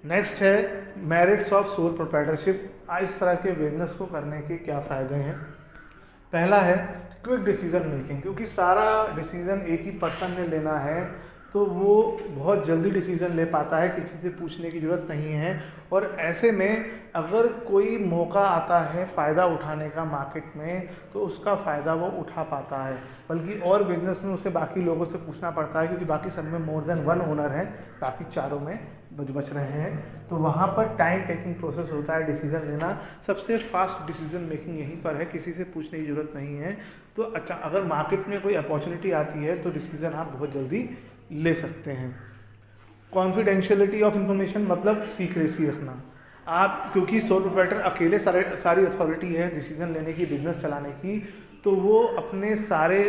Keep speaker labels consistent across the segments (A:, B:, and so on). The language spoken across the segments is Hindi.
A: नेक्स्ट है मेरिट्स ऑफ सोल प्रोप्राइटरशिप। इस तरह के बिजनेस को करने के क्या फ़ायदे हैं। पहला है क्विक डिसीजन मेकिंग, क्योंकि सारा डिसीजन एक ही पर्सन ने लेना है तो वो बहुत जल्दी डिसीजन ले पाता है, किसी से पूछने की ज़रूरत नहीं है। और ऐसे में अगर कोई मौका आता है फ़ायदा उठाने का मार्केट में तो उसका फ़ायदा वो उठा पाता है। बल्कि और बिजनेस में उसे बाकी लोगों से पूछना पड़ता है, क्योंकि बाकी सब में मोर देन वन ओनर है, बाकी चारों में बच रहे हैं। तो वहाँ पर टाइम टेकिंग प्रोसेस होता है डिसीजन लेना। सबसे फास्ट डिसीजन मेकिंग यहीं पर है, किसी से पूछने की ज़रूरत नहीं है। तो अच्छा, अगर मार्केट में कोई अपॉर्चुनिटी आती है तो डिसीजन आप बहुत जल्दी ले सकते हैं। कॉन्फिडेंशियलिटी ऑफ इंफॉर्मेशन मतलब सीक्रेसी रखना। आप क्योंकि सोल प्रोप्राइटर अकेले सारी अथॉरिटी है डिसीजन लेने की, बिजनेस चलाने की, तो वो अपने सारे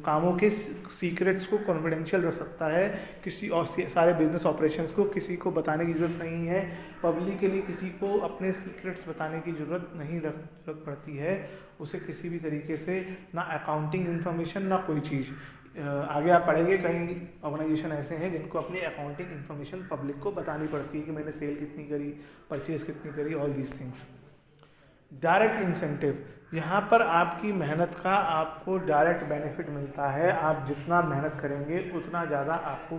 A: कामों के सीक्रेट्स को कॉन्फिडेंशियल रख सकता है। किसी और सारे बिजनेस ऑपरेशंस को किसी को बताने की ज़रूरत नहीं है। पब्लिकली किसी को अपने सीक्रेट्स बताने की ज़रूरत नहीं जरूरत पड़ती है उसे किसी भी तरीके से, ना अकाउंटिंग इन्फॉर्मेशन ना कोई चीज़। आगे आप पढ़ेंगे कई ऑर्गेनाइजेशन ऐसे हैं जिनको अपनी अकाउंटिंग इन्फॉर्मेशन पब्लिक को बतानी पड़ती है कि मैंने सेल कितनी करी, परचेज कितनी करी, all these things. Direct incentive, यहाँ पर आपकी मेहनत का आपको डायरेक्ट बेनिफिट मिलता है। आप जितना मेहनत करेंगे उतना ज़्यादा आपको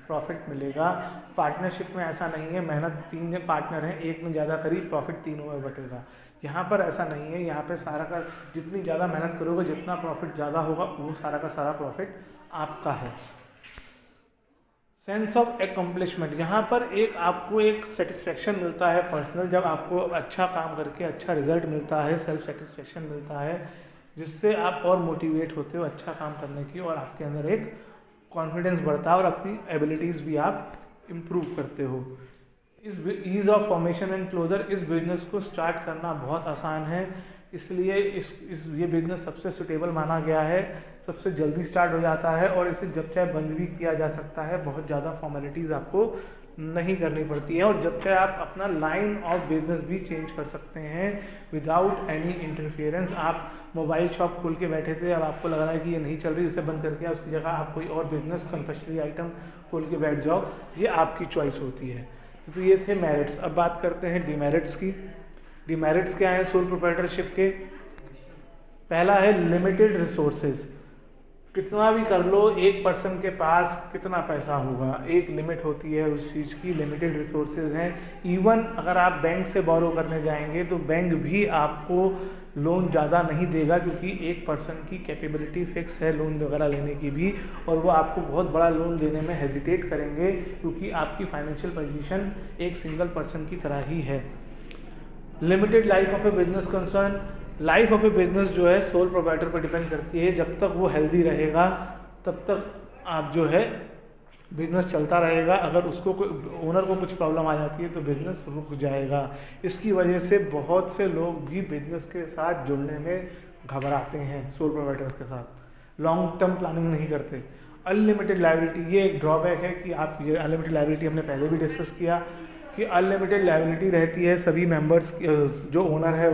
A: प्रॉफिट मिलेगा। पार्टनरशिप में ऐसा नहीं है, मेहनत 3 पार्टनर हैं, एक ने ज़्यादा करी, प्रॉफिट तीनों में बटेगा। यहाँ पर ऐसा नहीं है, यहाँ पे सारा का जितनी ज़्यादा मेहनत करोगे जितना प्रॉफिट ज़्यादा होगा वो सारा का सारा प्रॉफिट आपका है। सेंस ऑफ एकम्प्लिशमेंट, यहाँ पर आपको एक सेटिस्फेक्शन मिलता है पर्सनल, जब आपको अच्छा काम करके अच्छा रिजल्ट मिलता है, सेल्फ सेटिस्फेक्शन मिलता है, जिससे आप और मोटिवेट होते हो अच्छा काम करने की, और आपके अंदर एक कॉन्फिडेंस बढ़ता है और अपनी एबिलिटीज़ भी आप इम्प्रूव करते हो। इस ease of formation and closure, इस बिज़नेस को स्टार्ट करना बहुत आसान है, इसलिए ये बिज़नेस सबसे सुटेबल माना गया है, सबसे जल्दी स्टार्ट हो जाता है और इसे जब चाहे बंद भी किया जा सकता है। बहुत ज़्यादा फॉर्मेलिटीज़ आपको नहीं करनी पड़ती है, और जब चाहे आप अपना लाइन ऑफ बिजनेस भी चेंज कर सकते हैं विदाउट एनी इंटरफेरेंस। आप मोबाइल शॉप खोल के बैठे थे, अब आपको लग रहा है कि ये नहीं चल रही, उसे बंद करके उसकी जगह आप कोई और बिजनेस कन्फेक्शनरी आइटम खोल के बैठ जाओ, ये आपकी चॉइस होती है। तो ये थे मेरिट्स। अब बात करते हैं डिमेरिट्स की। डिमेरिट्स क्या है सोल प्रोप्राइटरशिप के। पहला है लिमिटेड रिसोर्सेज, कितना भी कर लो एक पर्सन के पास कितना पैसा होगा, एक लिमिट होती है उस चीज़ की, लिमिटेड रिसोर्सेज हैं। इवन अगर आप बैंक से बोरो करने जाएंगे तो बैंक भी आपको लोन ज़्यादा नहीं देगा, क्योंकि एक पर्सन की कैपेबिलिटी फिक्स है लोन वगैरह लेने की भी, और वो आपको बहुत बड़ा लोन देने में हेजिटेट करेंगे, क्योंकि आपकी फाइनेंशियल पोजीशन एक सिंगल पर्सन की तरह ही है। Limited life of A business concern, life of A business जो है सोल प्रोप्राइटर पर डिपेंड करती है। जब तक वो हेल्दी रहेगा तब तक आप जो है बिजनेस चलता रहेगा। अगर उसको ओनर को कुछ प्रॉब्लम आ जाती है तो बिजनेस रुक जाएगा। इसकी वजह से बहुत से लोग भी बिजनेस के साथ जुड़ने में घबराते हैं, सोल प्रोप्राइटर्स के साथ लॉन्ग टर्म प्लानिंग नहीं करते। अनलिमिटेड लायबिलिटी, ये एक ड्रॉबैक है कि आप ये अनलिमिटेड लायबिलिटी हमने पहले भी डिस्कस किया कि अनलिमिटेड लायबिलिटी रहती है सभी मेंबर्स, जो ओनर है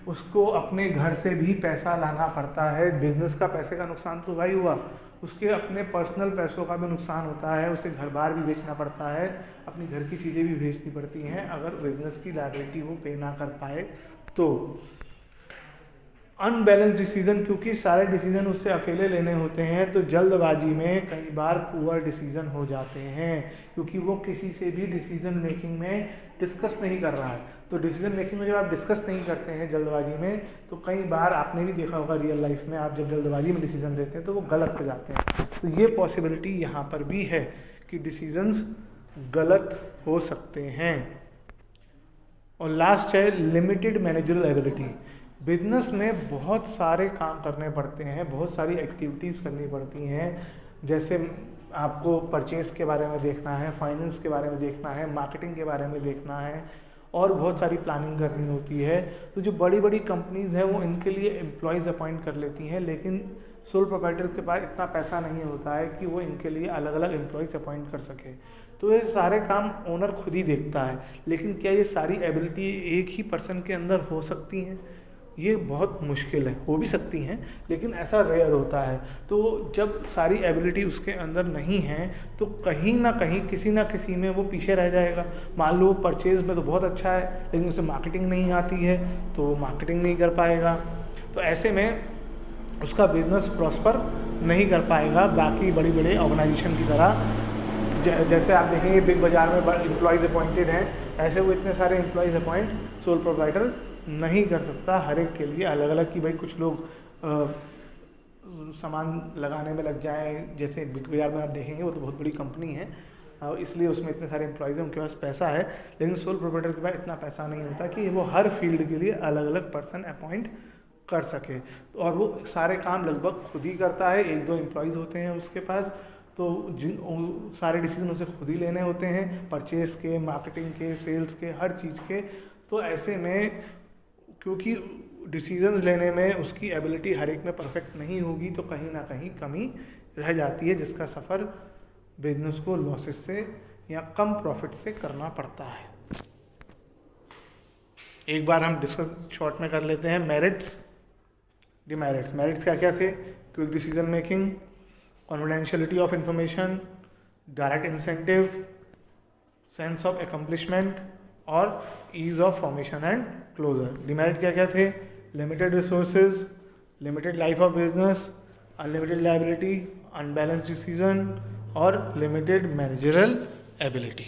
A: उसको अपने घर से भी पैसा लाना पड़ता है। बिजनेस का पैसे का नुकसान तो भाई हुआ, उसके अपने पर्सनल पैसों का भी नुकसान होता है, उसे घर बार भी बेचना पड़ता है, अपनी घर की चीज़ें भी बेचनी पड़ती हैं अगर बिजनेस की लायबिलिटी वो पे ना कर पाए तो। अनबैलेंस डिसीजन, क्योंकि सारे डिसीजन उससे अकेले लेने होते हैं तो जल्दबाजी में कई बार पुअर डिसीजन हो जाते हैं, क्योंकि वो किसी से भी डिसीजन मेकिंग में डिस्कस नहीं कर रहा है। तो डिसीजन मेकिंग में जब आप डिस्कस नहीं करते हैं जल्दबाजी में, तो कई बार आपने भी देखा होगा रियल लाइफ में, आप जब जल्दबाजी में डिसीजन लेते हैं तो वो गलत हो जाते हैं। तो ये पॉसिबिलिटी यहाँ पर भी है कि डिसीजंस गलत हो सकते हैं। और लास्ट है लिमिटेड मैनेजरल एबिलिटी। बिजनेस में बहुत सारे काम करने पड़ते हैं, बहुत सारी एक्टिविटीज़ करनी पड़ती हैं, जैसे आपको परचेज़ के बारे में देखना है, फाइनेंस के बारे में देखना है, मार्केटिंग के बारे में देखना है, और बहुत सारी प्लानिंग करनी होती है। तो जो बड़ी बड़ी कंपनीज़ हैं वो इनके लिए एम्प्लॉयज़ अपॉइंट कर लेती हैं, लेकिन सोल प्रोप्राइटर के पास इतना पैसा नहीं होता है कि वो इनके लिए अलग अलग एम्प्लॉयज़ अपॉइंट कर सके। तो ये सारे काम ओनर खुद ही देखता है। लेकिन क्या ये सारी एबिलिटी एक ही पर्सन के अंदर हो सकती हैं? ये बहुत मुश्किल है। हो भी सकती हैं लेकिन ऐसा रेयर होता है। तो जब सारी एबिलिटी उसके अंदर नहीं है तो कहीं ना कहीं किसी ना किसी में वो पीछे रह जाएगा। मान लो परचेज में तो बहुत अच्छा है लेकिन उसे मार्केटिंग नहीं आती है तो वो मार्केटिंग नहीं कर पाएगा, तो ऐसे में उसका बिजनेस प्रॉस्पर नहीं कर पाएगा बाकी बड़ी बड़ी ऑर्गेनाइजेशन की तरह। जैसे आप देखेंगे बिग बाज़ार में एम्प्लॉयज़ अपॉइंटेड हैं, ऐसे वो इतने सारे एम्प्लॉयज़ अपॉइंट सोल प्रोवाइडर नहीं कर सकता हर एक के लिए अलग अलग। कि भाई कुछ लोग सामान लगाने में लग जाएं, जैसे बिग बाज़ार में आप देखेंगे वो तो बहुत बड़ी कंपनी है इसलिए उसमें इतने सारे एम्प्लॉयज़ हैं, उनके पास पैसा है। लेकिन सोल प्रोवाइडर के पास इतना पैसा नहीं होता कि वो हर फील्ड के लिए अलग अलग पर्सन अपॉइंट कर सके, और वो सारे काम लगभग खुद ही करता है। एक दो एम्प्लॉयज़ होते हैं उसके पास, तो जिन सारे डिसीजन उसे खुद ही लेने होते हैं, परचेज के, मार्केटिंग के, सेल्स के, हर चीज़ के। तो ऐसे में क्योंकि डिसीजंस लेने में उसकी एबिलिटी हर एक में परफेक्ट नहीं होगी तो कहीं ना कहीं कमी रह जाती है, जिसका सफ़र बिजनेस को लॉसेस से या कम प्रॉफिट से करना पड़ता है। एक बार हम डिस्कस शॉर्ट में कर लेते हैं मेरिट्स डिमेरिट्स। मेरिट्स क्या क्या थे? Quick decision making, confidentiality of information, direct incentive, sense of accomplishment और ease of formation and closure. Demerit क्या क्या थे? Limited resources, limited life of business, unlimited liability, unbalance decision और लिमिटेड मैनेजरल एबिलिटी।